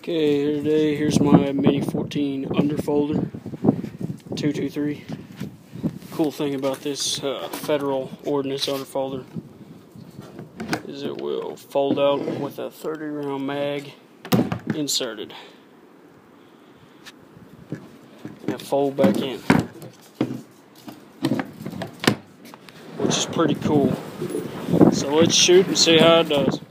Okay, here today, here's my Mini 14 Underfolder 223. Cool thing about this federal ordinance Underfolder is it will fold out with a 30-round mag inserted and fold back in, which is pretty cool. So let's shoot and see how it does.